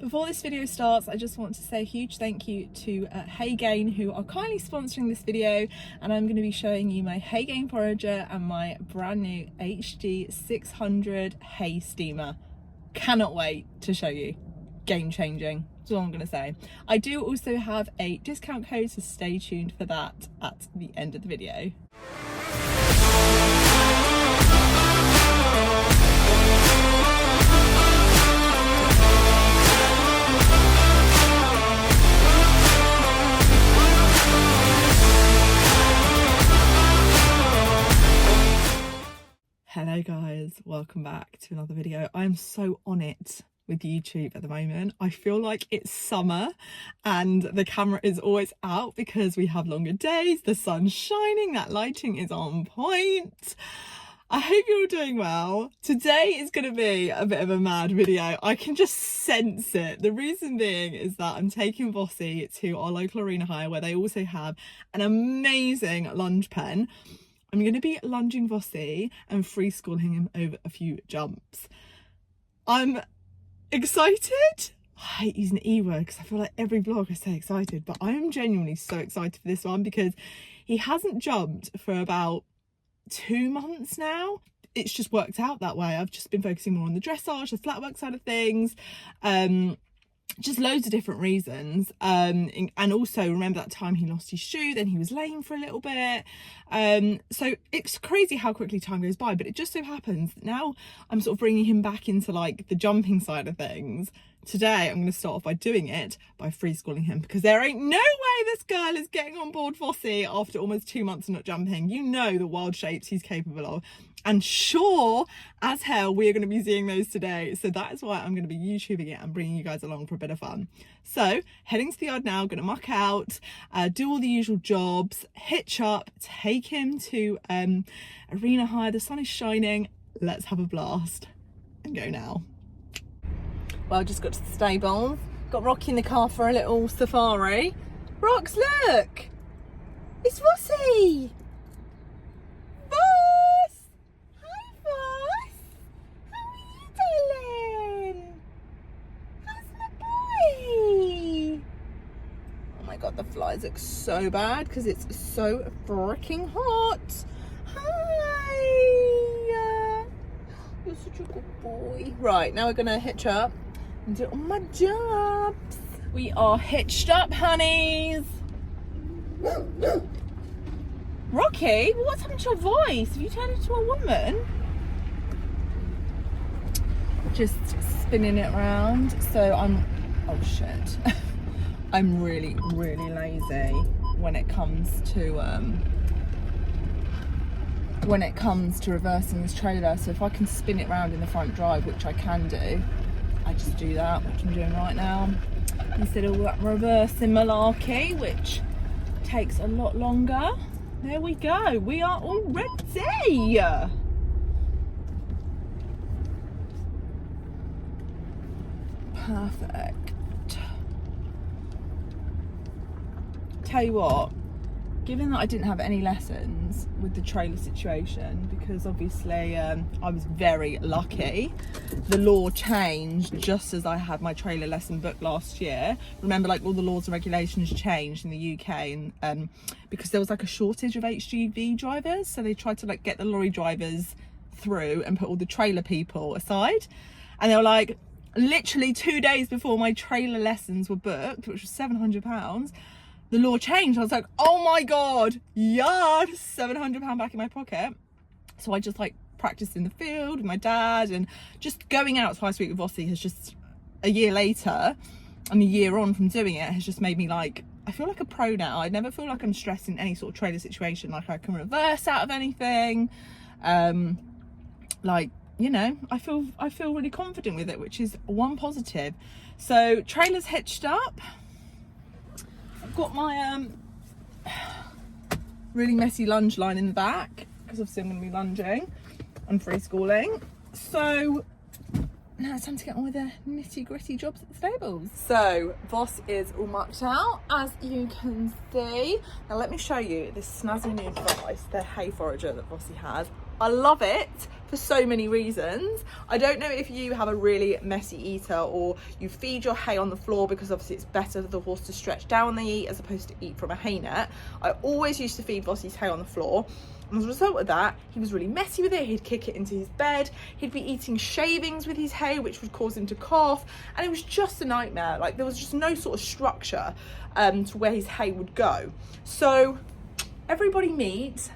Before this video starts, I just want to say a huge thank you to Haygain, who are kindly sponsoring this video, and I'm going to be showing you my Haygain forager and my brand new HD 600 hay steamer. Cannot wait to show you. Game changing, that's all I'm going to say. I do also have a discount code, so stay tuned for that at the end of the video. Hello guys, welcome back to another video. I'm so on it with YouTube at the moment. I feel like it's summer and the camera is always out because we have longer days, the sun's shining, that lighting is on point. I hope you're all doing well. Today is going to be a bit of a mad video. I can just sense it. The reason being is that I'm taking Vossi to our local arena hire where they also have an amazing lunge pen. I'm going to be lunging Vossi and freeschooling him over a few jumps. I'm excited. I hate using the E word because I feel like every vlog I say excited, but I am genuinely so excited for this one because he hasn't jumped for about 2 months now. It's just worked out that way. I've just been focusing more on the dressage, the flat work side of things. Just loads of different reasons, and also remember that time he lost his shoe, then he was lame for a little bit, so it's crazy how quickly time goes by. But it just so happens that now I'm sort of bringing him back into like the jumping side of things. Today I'm going to start off by doing it by freeschooling him, because there ain't no way this girl is getting on board Vossi after almost 2 months of not jumping. You know the wild shapes he's capable of, and sure as hell we are going to be seeing those today. So that is why I'm going to be YouTubing it and bringing you guys along for a bit of fun. So heading to the yard now, going to muck out, do all the usual jobs, hitch up, take him to arena hire. The sun is shining, let's have a blast and go now. Well, I just got to the stables, got Rocky in the car for a little safari. Rox, look! It's Vossi! Voss! Hi, Voss! How are you, darling? How's my boy? Oh my god, the flies look so bad because it's so freaking hot. Hi! You're such a good boy. Right, now we're going to hitch up and do all my jobs. We are hitched up, honeys. Rocky, what's happened to your voice? Have you turned into a woman? Just spinning it around. So oh shit. I'm really lazy when it comes to reversing this trailer. So if I can spin it around in the front drive, which I can do, I just do that, which I'm doing right now, instead of reversing malarkey, which takes a lot longer. There we go, we are all ready. Perfect. Tell you what, given that I didn't have any lessons with the trailer situation, because obviously I was very lucky, the law changed just as I had my trailer lesson booked last year. Remember, like, all the laws and regulations changed in the UK, and because there was like a shortage of HGV drivers, so they tried to like get the lorry drivers through and put all the trailer people aside. And they were like, literally 2 days before my trailer lessons were booked, which was £700, the law changed. I was like, oh my god, yeah, £700 back in my pocket. So I just like practiced in the field with my dad, and just going out twice a week with Vossi has just, a year later and a year on from doing it, has just made me like, I feel like a pro now. I never feel like I'm stressed in any sort of trailer situation. Like, I can reverse out of anything. Like, you know, I feel really confident with it, which is one positive. So trailer's hitched up. I've got my really messy lunge line in the back, because obviously I'm going to be lunging and freeschooling. So now it's time to get on with the nitty gritty jobs at the stables. So Voss is all mucked out, as you can see. Now let me show you this snazzy new device, the hay forager that Vossi has. I love it for so many reasons. I don't know if you have a really messy eater, or you feed your hay on the floor because obviously it's better for the horse to stretch down when they eat as opposed to eat from a hay net. I always used to feed Vossi's hay on the floor. And as a result of that, he was really messy with it. He'd kick it into his bed. He'd be eating shavings with his hay, which would cause him to cough. And it was just a nightmare. Like, there was just no sort of structure to where his hay would go. So everybody meet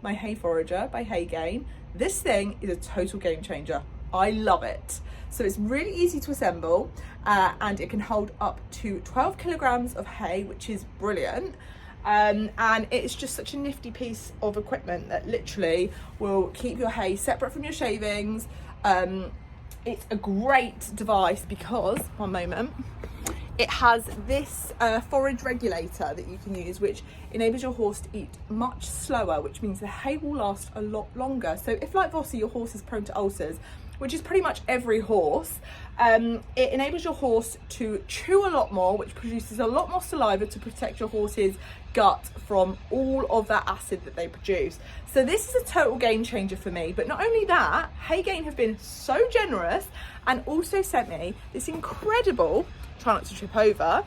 my hay forager by Hay Gain. This thing is a total game changer. I love it. So it's really easy to assemble, and it can hold up to 12 kilograms of hay, which is brilliant. And it's just such a nifty piece of equipment that literally will keep your hay separate from your shavings. It's a great device because, one moment, it has this forage regulator that you can use, which enables your horse to eat much slower, which means the hay will last a lot longer. So if, like Vossi, your horse is prone to ulcers, which is pretty much every horse, it enables your horse to chew a lot more, which produces a lot more saliva to protect your horse's gut from all of that acid that they produce. So this is a total game changer for me. But not only that, Hay Gain have been so generous and also sent me this incredible, try not to trip over,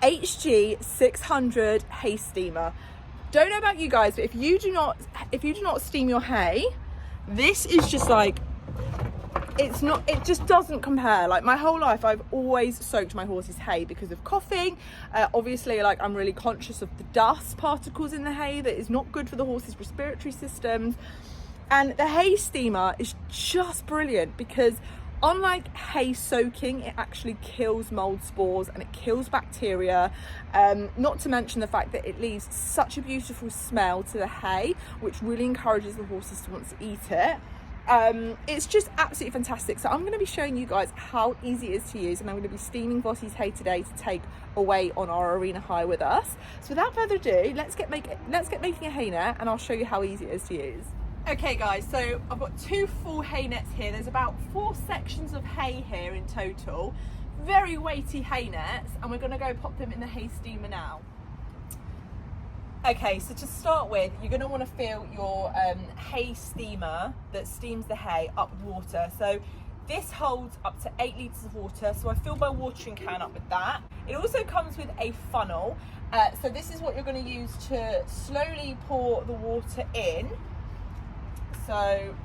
HG 600 hay steamer. Don't know about you guys, but if you do not steam your hay, this is just like, it just doesn't compare. Like, my whole life I've always soaked my horse's hay because of coughing. Obviously, like, I'm really conscious of the dust particles in the hay that is not good for the horse's respiratory systems. And the hay steamer is just brilliant because, unlike hay soaking, it actually kills mold spores and it kills bacteria, not to mention the fact that it leaves such a beautiful smell to the hay, which really encourages the horses to want to eat it. It's just absolutely fantastic. So I'm going to be showing you guys how easy it is to use, and I'm going to be steaming Vossi's hay today to take away on our arena hire with us. So without further ado, let's get making a hay net, and I'll show you how easy it is to use. Okay guys, so I've got 2 full hay nets here. There's about 4 sections of hay here in total. Very weighty hay nets, and we're going to go pop them in the hay steamer now. Okay, so to start with, you're going to want to fill your hay steamer that steams the hay up with water. So this holds up to 8 litres of water, so I fill my watering can up with that. It also comes with a funnel, so this is what you're going to use to slowly pour the water in. So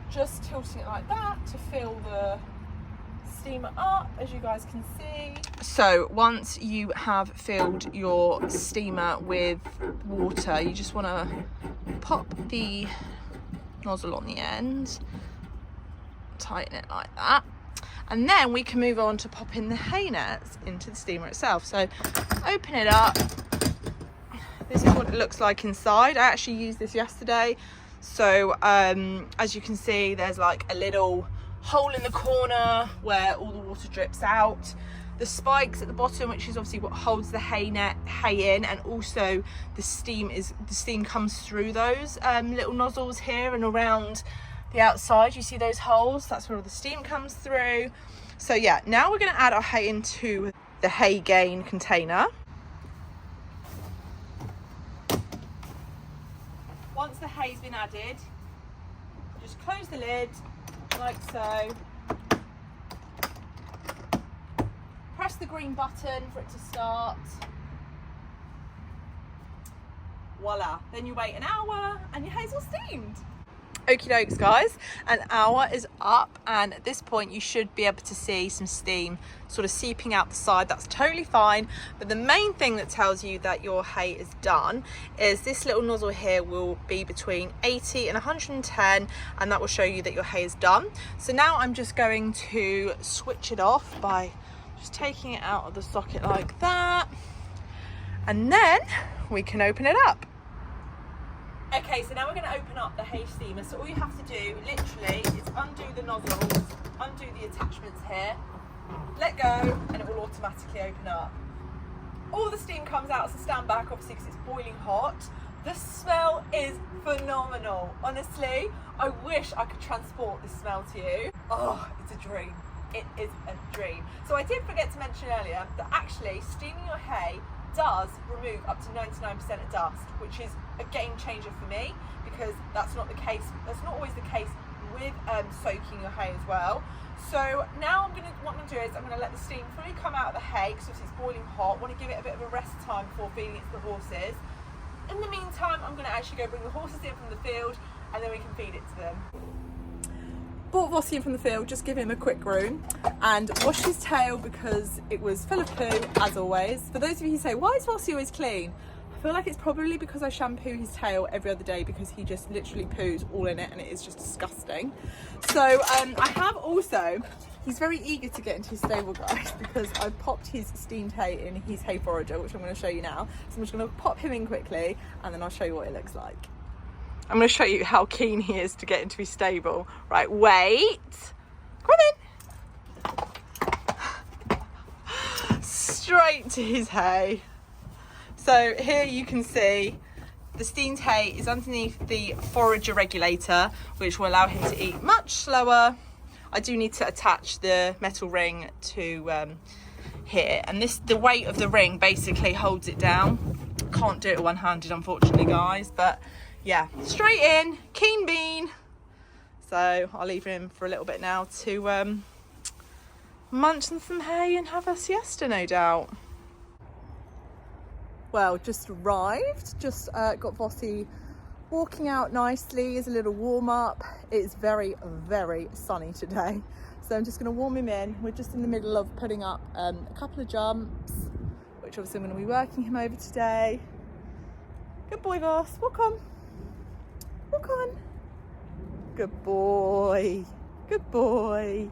just tilting it like that to fill the steamer up, as you guys can see. So once you have filled your steamer with water, you just want to pop the nozzle on the end, tighten it like that, and then we can move on to popping the hay nets into the steamer itself. So open it up. This is what it looks like inside. I actually used this yesterday. So as you can see, there's like a little hole in the corner where all the water drips out. The spikes at the bottom, which is obviously what holds the hay in, and also the steam comes through those little nozzles here and around the outside. You see those holes? That's where all the steam comes through. So yeah, now we're going to add our hay into the Hay Gain container. Once the hay's been added, just close the lid like so. Press the green button for it to start. Voila, then you wait an hour and your hay's all steamed. Okie dokes guys, an hour is up, and at this point you should be able to see some steam sort of seeping out the side. That's totally fine, but the main thing that tells you that your hay is done is this little nozzle here will be between 80 and 110, and that will show you that your hay is done. So now I'm just going to switch it off by just taking it out of the socket like that, and then we can open it up. Okay, so now we're going to open up the hay steamer. So all you have to do, literally, is undo the nozzles, undo the attachments here, let go, and it will automatically open up. All the steam comes out, so stand back, obviously, because it's boiling hot. The smell is phenomenal. Honestly, I wish I could transport this smell to you. Oh, it's a dream. It is a dream. So I did forget to mention earlier that actually steaming your hay does remove up to 99% of dust, which is a game changer for me, because that's not always the case with soaking your hay as well. So now what I'm going to do is I'm going to let the steam fully come out of the hay, because obviously it's boiling hot. I want to give it a bit of a rest time before feeding it to the horses. In the meantime, I'm going to actually go bring the horses in from the field, and then we can feed it to them. Brought Vossi in from the field, just give him a quick groom and washed his tail because it was full of poo, as always. For those of you who say, why is Vossi always clean? I feel like it's probably because I shampoo his tail every other day, because he just literally poos all in it and it is just disgusting. So I have also, he's very eager to get into his stable, guys, because I popped his steamed hay in his hay forager, which I'm going to show you now. So I'm just going to pop him in quickly and then I'll show you what it looks like. I'm going to show you how keen he is to get into his stable. Right, wait. Come in. Straight to his hay. So here you can see the steamed hay is underneath the forager regulator, which will allow him to eat much slower. I do need to attach the metal ring to here, and the weight of the ring basically holds it down. Can't do it one-handed, unfortunately, guys, but yeah, straight in, keen bean. So I'll leave him for a little bit now to munch on some hay and have a siesta, no doubt. Well, just arrived, just got Vossi walking out nicely as a little warm up. It's very, very sunny today. So I'm just gonna warm him in. We're just in the middle of putting up a couple of jumps, which obviously I'm gonna be working him over today. Good boy, Voss, walk on. Walk on. Good boy. Good boy.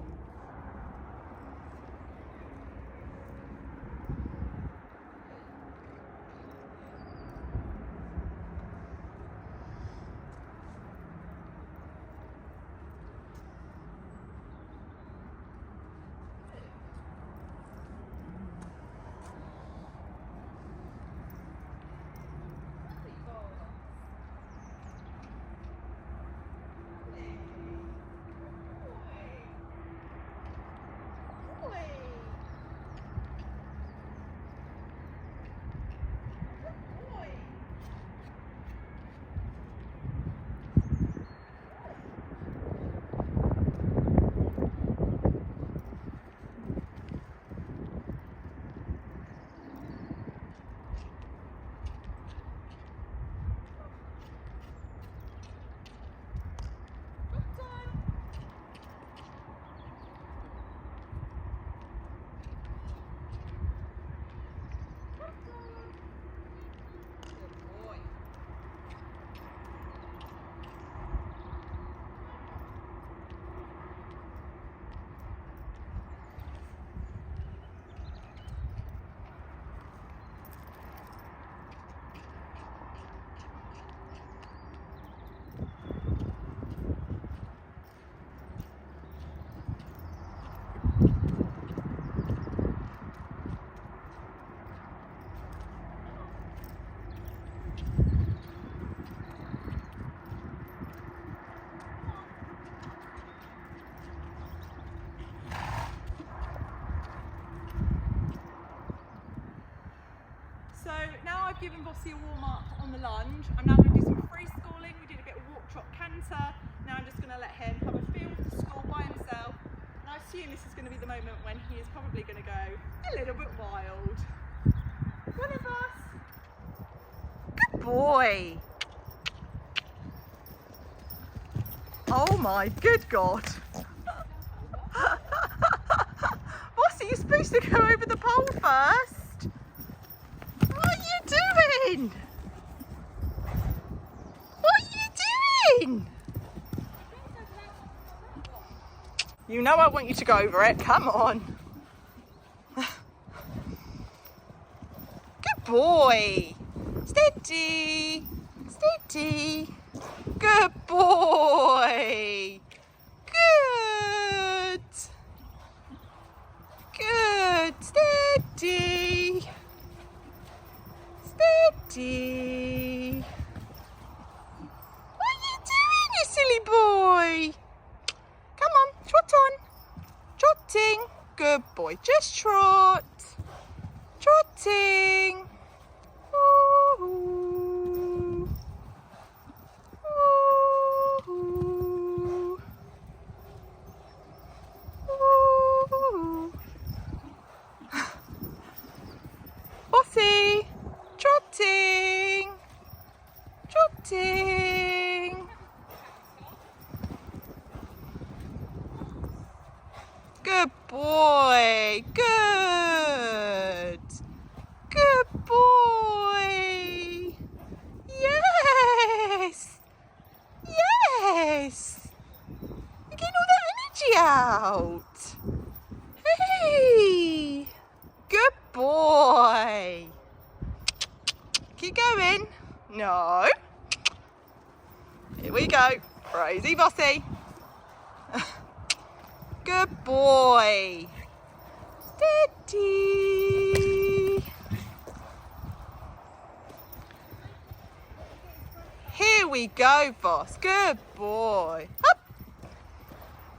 So now I've given Vossi a warm up on the lunge. I'm now going to do some freeschooling. We did a bit of walk, trot, canter. Now I'm just going to let him have a feel for the school by himself. And I assume this is going to be the moment when he is probably going to go a little bit wild. Come on, Voss. Good boy. Oh my good God. Vossi, you're supposed to go over the pole first. What are you doing? What are you doing? You know I want you to go over it. Come on. Good boy. Steady. Steady. Good boy. Good. Good. Steady. Steady. What are you doing, you silly boy? Come on, trot on. Trotting. Good boy. Just trot. Trotting. Ooh. Ooh. Ooh. Vossi, trotting, trotting. Good boy, good, good boy. Yes, yes. You're getting all that energy out. Hey, good boy. Keep going. No. Here we go. Crazy Vossi. Good boy. Steady. Here we go, Voss. Good boy. Up.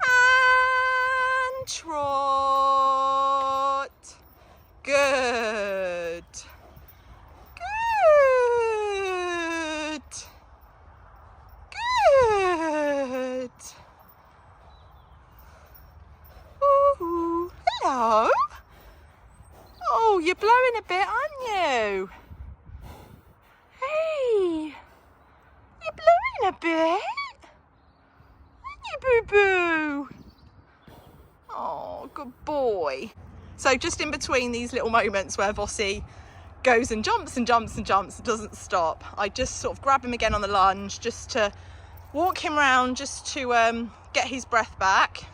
And trot. Good. Good. Good. Ooh, hello. Oh, you're blowing a bit, aren't you? Hey, you're blowing a bit. Aren't you, boo-boo? Oh, good boy. So just in between these little moments where Vossi goes and jumps and jumps and jumps and doesn't stop, I just sort of grab him again on the lunge just to walk him round, just to get his breath back.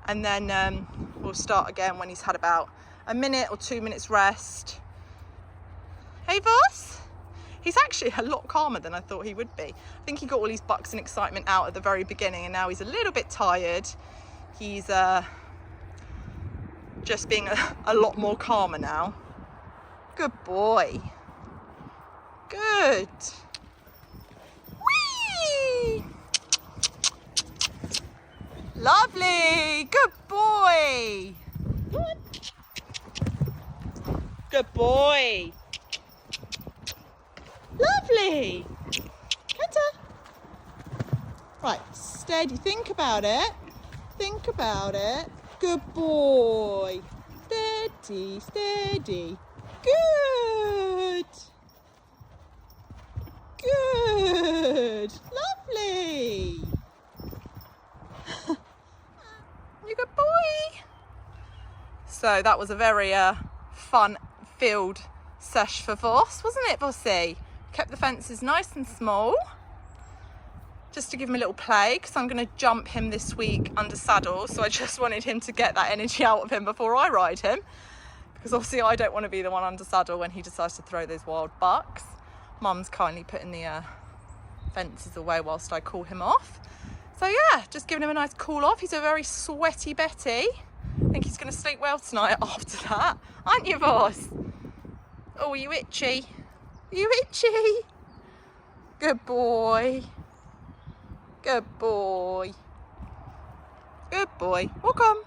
And then we'll start again when he's had about a minute or 2 minutes rest. Hey, Voss? He's actually a lot calmer than I thought he would be. I think he got all his bucks and excitement out at the very beginning, and now he's a little bit tired. He's just being a lot more calmer now. Good boy. Good. Whee! Lovely. Good boy. Good boy. Lovely. Kenta. Right, steady. Think about it. Think about it. Good boy. Steady, steady. Good. Good. Lovely. You good boy. So that was a very fun-filled sesh for Voss, wasn't it, Vossi? Kept the fences nice and small, just to give him a little play, because I'm going to jump him this week under saddle, so I just wanted him to get that energy out of him before I ride him, because obviously I don't want to be the one under saddle when he decides to throw those wild bucks. Mum's kindly putting the fences away whilst I call him off. So yeah, just giving him a nice cool off. He's a very sweaty Betty. I think he's going to sleep well tonight after that, aren't you, Voss? Oh, are you itchy? Are you itchy? Good boy. Good boy. Good boy. Walk on.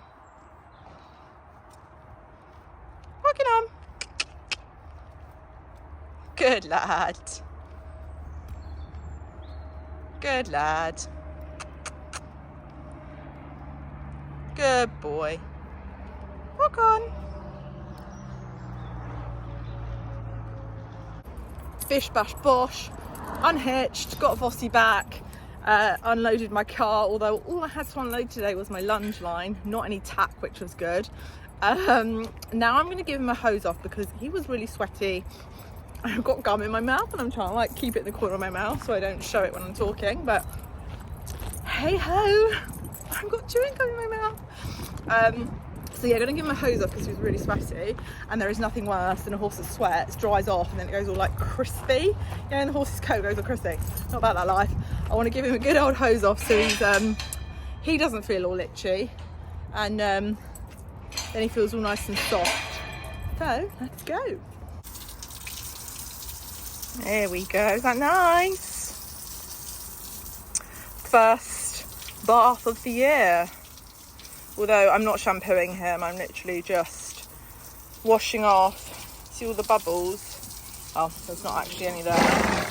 Walking on. Good lad. Good lad. Good boy. Walk on. Bish bash bosh. Unhitched. Got Vossi back. Unloaded my car, although all I had to unload today was my lunge line, not any tack, which was good. Now I'm going to give him a hose off because he was really sweaty. I've got gum in my mouth and I'm trying to like keep it in the corner of my mouth so I don't show it when I'm talking, but hey ho, I've got chewing gum in my mouth. So yeah, I'm going to give him a hose off because he was really sweaty, and there is nothing worse than a horse's sweat dries off and then it goes all like crispy. You know, and the horse's coat goes all crispy. Not about that life. I want to give him a good old hose off so he doesn't feel all itchy, and then he feels all nice and soft. So let's go. There we go. Is that nice? First bath of the year. Although I'm not shampooing him, I'm literally just washing off. See all the bubbles? Oh, there's not actually any there.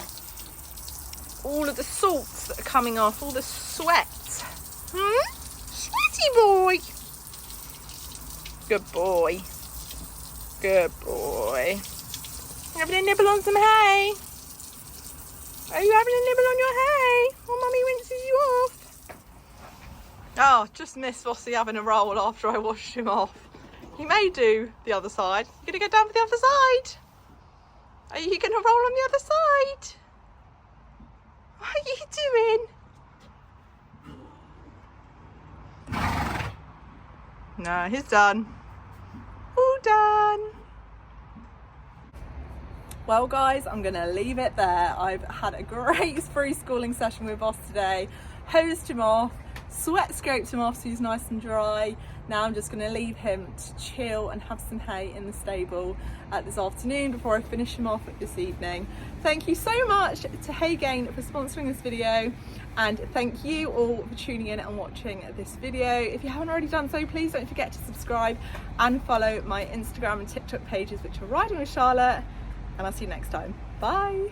All of the salts that are coming off, all the sweat. Sweaty boy. Good boy. Good boy. Having a nibble on some hay? Are you having a nibble on your hay? Or mummy rinses you off? Oh, just missed Vossi having a roll after I washed him off. He may do the other side. You gonna go down for the other side? Are you gonna roll on the other side? What are you doing? No, he's done. All done. Well guys, I'm gonna leave it there. I've had a great Freeschooling session with Voss today. Hosed him off, sweat scraped him off so he's nice and dry. Now I'm just gonna leave him to chill and have some hay in the stable this afternoon before I finish him off this evening. Thank you so much to Haygain for sponsoring this video, and thank you all for tuning in and watching this video. If you haven't already done so, please don't forget to subscribe and follow my Instagram and TikTok pages, which are Riding with Charlotte, and I'll see you next time. Bye.